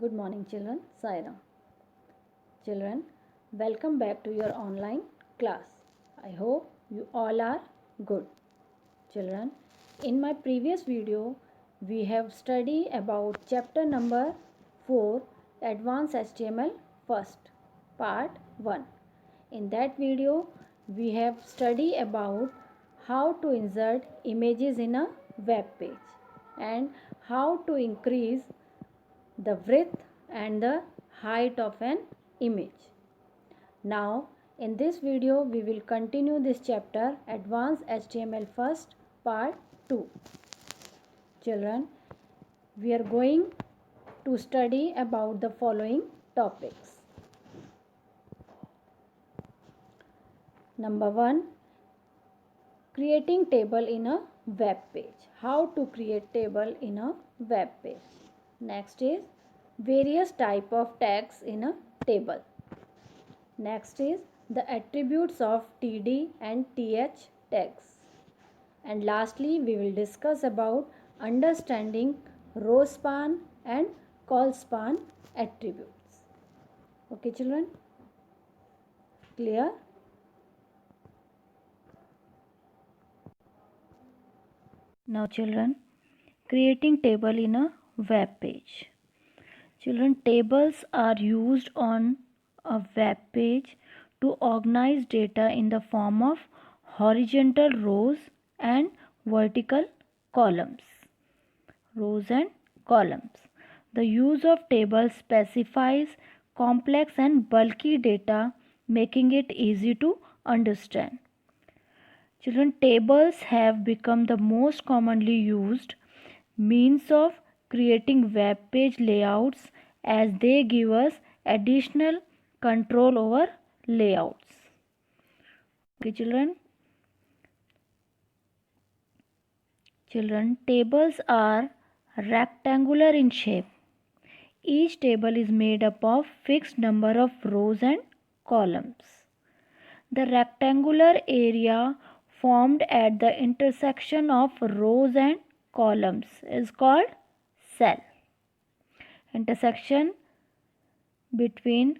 Good morning, children. Saira. Children, welcome back to your online class. I hope you all are good. Children, in my previous video, we have studied about chapter number 4, Advanced HTML First, part 1. In that video, we have studied about how to insert images in a web page and how to increase the width and the height of an image. Now in this video we will continue this chapter Advanced HTML First part 2. Children, we are going to study about the following topics. Number 1, creating table in a web page. How to create table in a web page. Next is various type of tags in a table. Next is the attributes of TD and TH tags. And lastly, we will discuss about understanding row span and col span attributes. Okay, children? Clear? Now, children, creating table in a web page. Children, tables are used on a web page to organize data in the form of horizontal rows and vertical columns. Rows and columns. The use of tables specifies complex and bulky data, making it easy to understand. Children, tables have become the most commonly used means of creating web page layouts as they give us additional control over layouts. Okay, children. Children, tables are rectangular in shape. Each table is made up of fixed number of rows and columns. The rectangular area formed at the intersection of rows and columns is called cell. Intersection between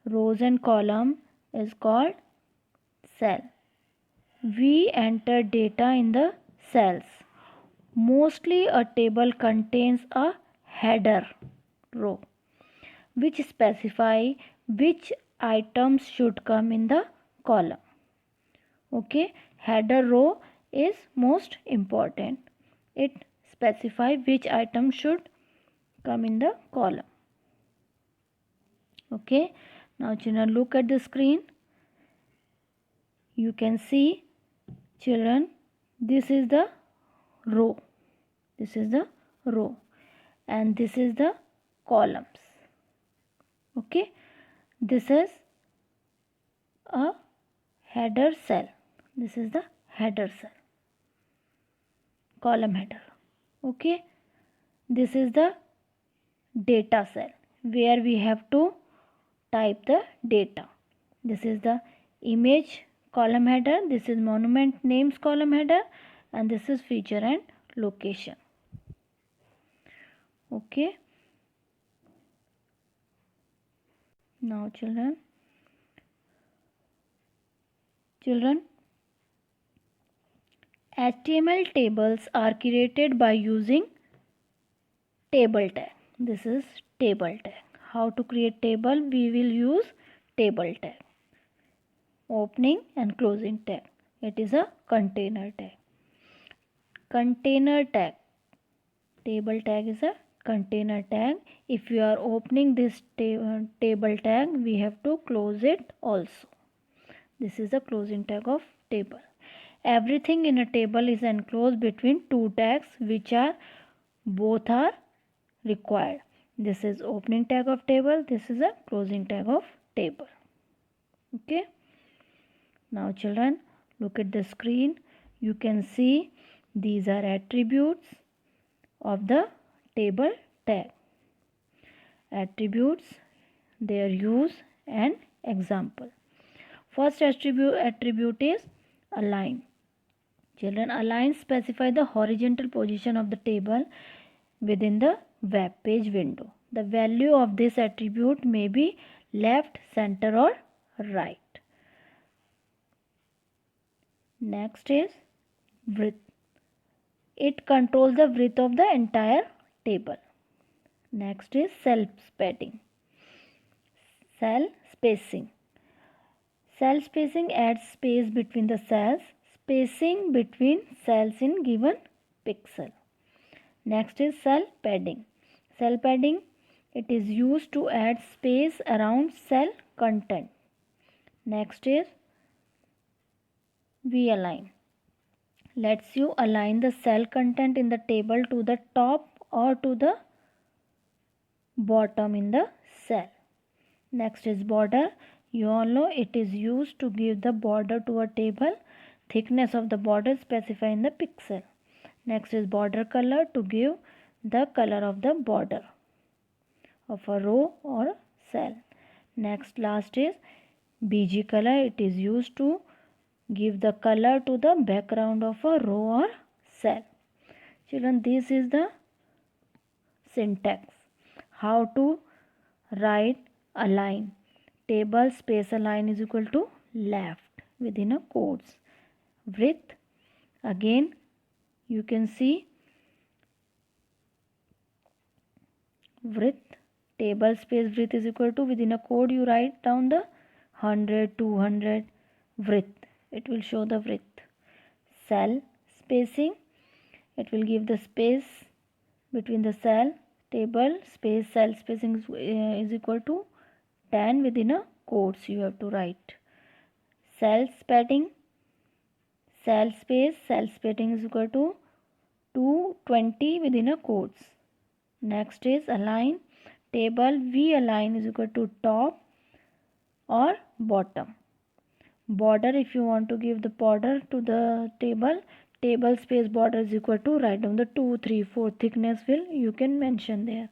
rows and column is called cell. We enter data in the cells. Mostly a table contains a header row which specify which items should come in the column. Okay, header row is most important. It specifies which item should come in the column. Okay, now children, look at the screen. You can see, children, this is the row. This is the row and this is the columns. Okay, this is a header cell. This is the header cell, column header. Okay, this is the data cell where we have to type the data. This is the image column header, this is monument names column header, and this is feature and location. Okay, now children, HTML tables are created by using table tag. This is table tag. How to create table? We will use table tag. Opening and closing tag. It is a container tag. Container tag. Table tag is a container tag. If you are opening this table tag, we have to close it also. This is the closing tag of table. Everything in a table is enclosed between two tags which are both are required. This is opening tag of table. This is a closing tag of table. Okay. Now children, look at the screen. You can see these are attributes of the table tag. Attributes, their use and example. First attribute is align. Children, align specify the horizontal position of the table within the web page window. The value of this attribute may be left, center or right. Next is width. It controls the width of the entire table. Next is cell padding. Cell spacing. Cell spacing adds space between the cells. Spacing between cells in given pixel. Next is cell padding. Cell padding, it is used to add space around cell content. Next is V-align. Lets you align the cell content in the table to the top or to the bottom in the cell. Next is border. You all know it is used to give the border to a table. Thickness of the border specified in the pixel. Next is border color, to give the color of the border of a row or cell. Next, last is BG color. It is used to give the color to the background of a row or cell. Children, this is the syntax. How to write align. Table space align is equal to left within a quotes. Width, again you can see width, table space width is equal to, within a code you write down the 100, 200 width. It will show the width. Cell spacing, it will give the space between the cell. Table space cell spacing is equal to 10 within a quotes you have to write. Cell padding, cell space cell padding is equal to 220 within a quotes. Next is align. Table V align is equal to top or bottom. Border, if you want to give the border to the table, table space border is equal to, write down the 2, 3, 4 thickness will you can mention there.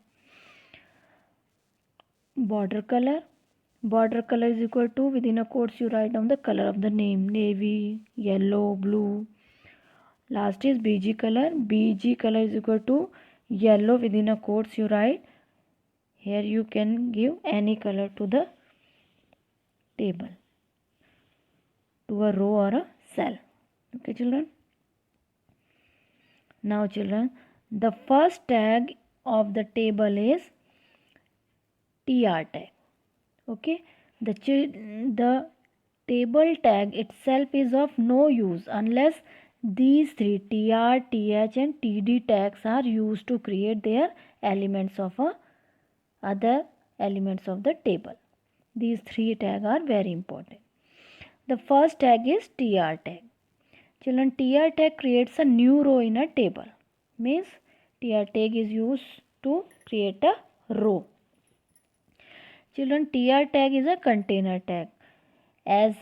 Border color. Border color is equal to, within a quotes you write down the color of the name, navy, yellow, blue. Last is BG color. BG color is equal to yellow, within a quotes you write. Here you can give any color to the table, to a row or a cell. Okay children. Now children, the first tag of the table is TR tag. Okay, the table tag itself is of no use unless these three TR, TH and TD tags are used to create their elements of other elements of the table. These three tags are very important. The first tag is TR tag. Children, TR tag creates a new row in a table. Means TR tag is used to create a row. Children, TR tag is a container tag. As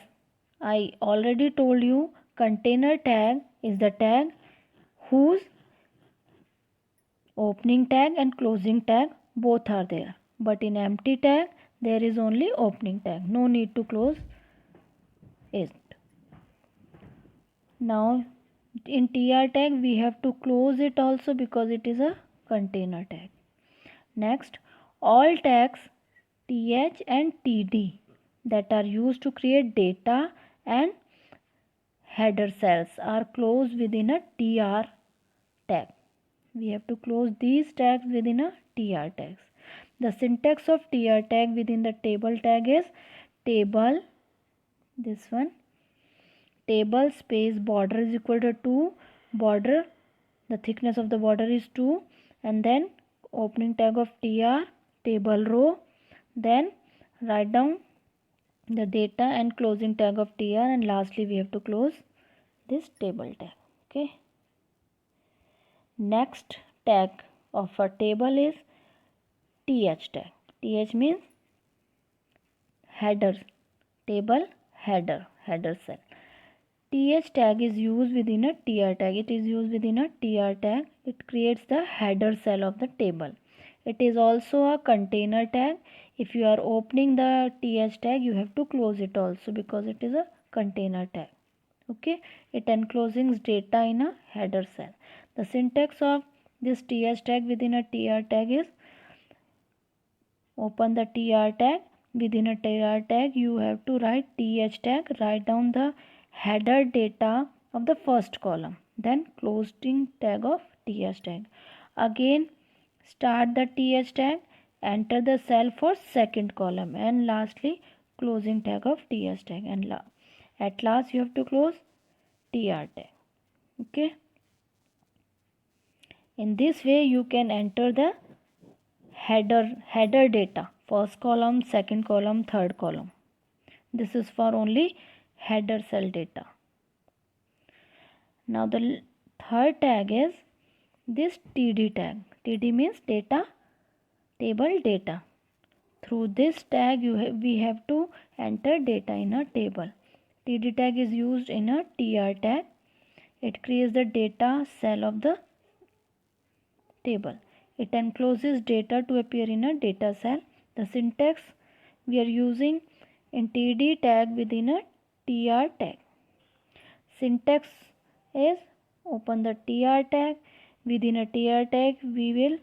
I already told you, container tag is the tag whose opening tag and closing tag both are there. But in empty tag, there is only opening tag. No need to close it. Now, in TR tag, we have to close it also because it is a container tag. Next, all tags TH and TD that are used to create data and header cells are closed within a TR tag. We have to close these tags within a TR tags. The syntax of TR tag within the table tag is table, this one, table space border is equal to 2, border, the thickness of the border is 2, and then opening tag of TR, table row, then write down the data and closing tag of TR, and lastly we have to close this table tag. Okay. Next tag of a table is TH tag. TH means header, table header, header cell. TH tag is used within a TR tag. It is used within a TR tag. It creates the header cell of the table. It is also a container tag. If you are opening the TH tag, you have to close it also because it is a container tag. Okay, it encloses data in a header cell. The syntax of this TH tag within a TR tag is Open the tr tag. Within a tr tag you have to write th tag. Write down the header data of the first column, then closing tag of th tag. Again start the th tag, enter the cell for second column, and lastly closing tag of th tag, and at last you have to close tr tag. Okay, in this way you can enter the header data, first column, second column, third column. This is for only header cell data. Now the third tag is this td tag. Td means data, table data. Through this tag we have to enter data in a table. Td tag is used in a tr tag. It creates the data cell of the table. It encloses data to appear in a data cell. The syntax we are using in td tag within a tr tag. Syntax is open the tr tag. Within a tr tag we will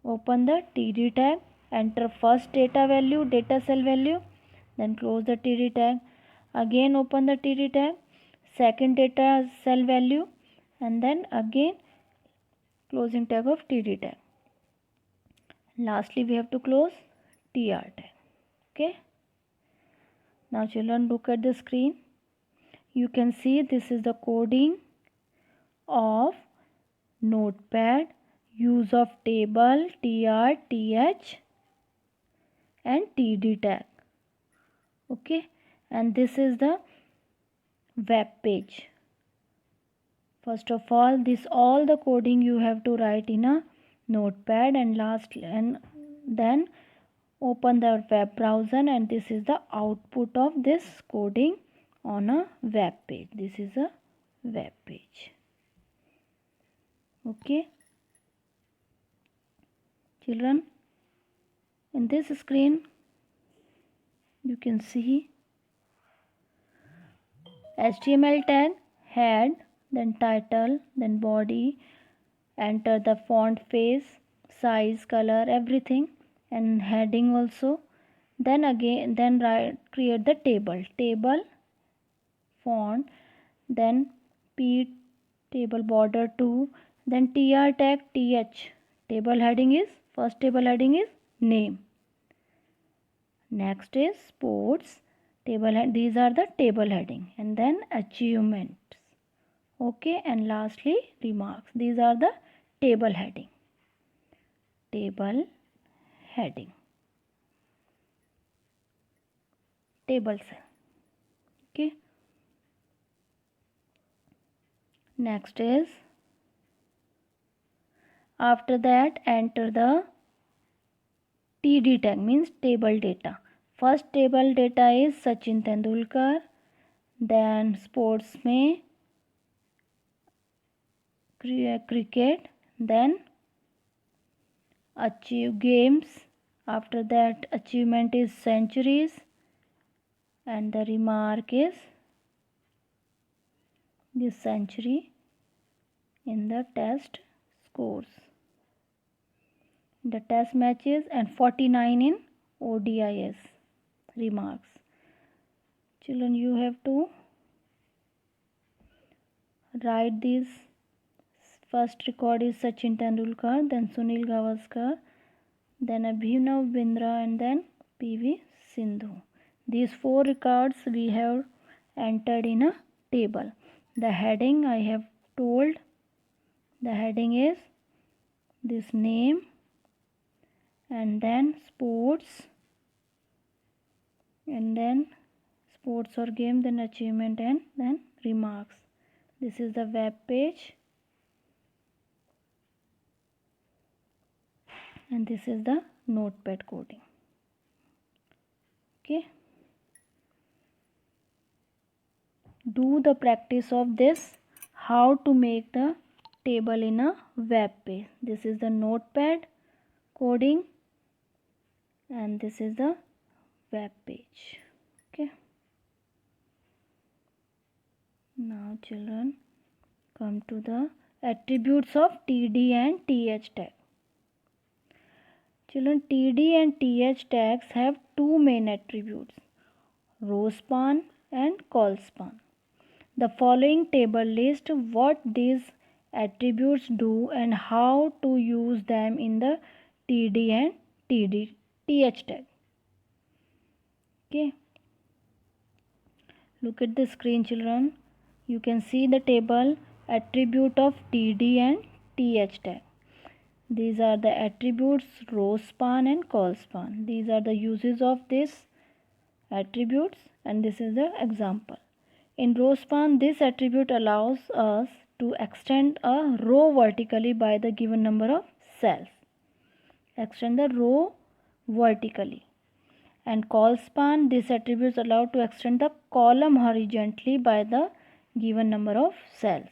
open the td tag, enter first data value, data cell value, then close the td tag. Again open the td tag, second data cell value, and then again closing tag of td tag. Lastly we have to close tr tag. Okay, now children look at the screen. You can see this is the coding of Notepad, use of table, tr, th and td tag. Okay, and this is the web page. First of all, all the coding you have to write in a Notepad, and then open the web browser, and this is the output of this coding on a web page. This is a web page. Okay, children, in this screen you can see HTML tag, head, then title, then body, enter the font face, size, color, everything, and heading also. Then create the table font, then p table border 2, then tr tag th. Table heading is, first table heading is name. Next is sports, these are the table heading, and then achievements. Okay, and lastly remarks. These are the table heading. Table heading. Table cell. Okay. Next is, after that enter the td tag, means table data. First table data is Sachin Tendulkar, then sports में cricket, then achieve games, after that achievement is centuries, and the remark is this century in the test scores, the test matches, and 49 in ODIs. Remarks. Children, you have to write these. First record is Sachin Tendulkar, then Sunil Gavaskar, then Abhinav Bindra, and then PV Sindhu. These 4 records we have entered in a table. The heading I have told, the heading is this name, and then sports, and then sports or game, then achievement, and then remarks. This is the web page, and this is the Notepad coding. Okay, do the practice of this, how to make the table in a web page. This is the Notepad coding, and this is the web page. Okay, now children, come to the attributes of td and th tag. Children, TD and TH tags have two main attributes, row span and call span. The following table lists what these attributes do and how to use them in the TD and TH tag. Okay. Look at the screen, children. You can see the table attribute of TD and TH tag. These are the attributes row span and call span. These are the uses of these attributes, and this is the example. In row span, this attribute allows us to extend a row vertically by the given number of cells. Extend the row vertically. And call span, this attribute is allowed to extend the column horizontally by the given number of cells.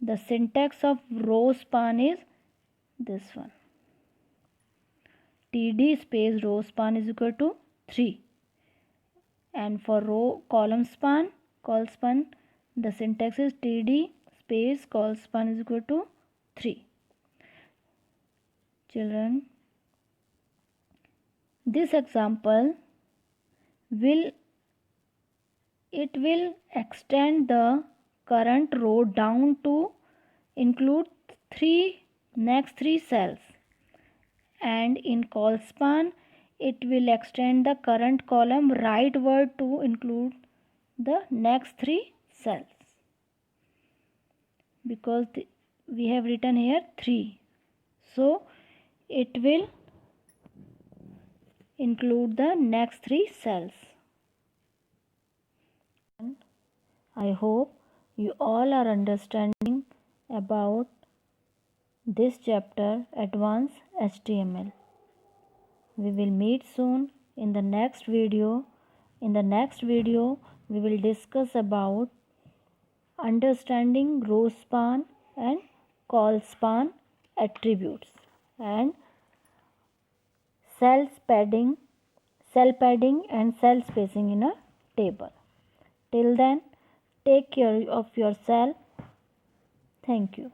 The syntax of row span is this one. TD space row span is equal to 3. And for row column span, call span, the syntax is TD space call span is equal to 3. Children, this example will extend the current row down to include next three cells, and in call span it will extend the current column rightward to include the next three cells, because we have written here 3, so it will include the next three cells. I hope you all are understanding about this chapter, Advanced HTML. We will meet soon in the next video. In the next video, we will discuss about understanding row span and call span attributes and cell padding and cell spacing in a table. Till then, take care of yourself. Thank you.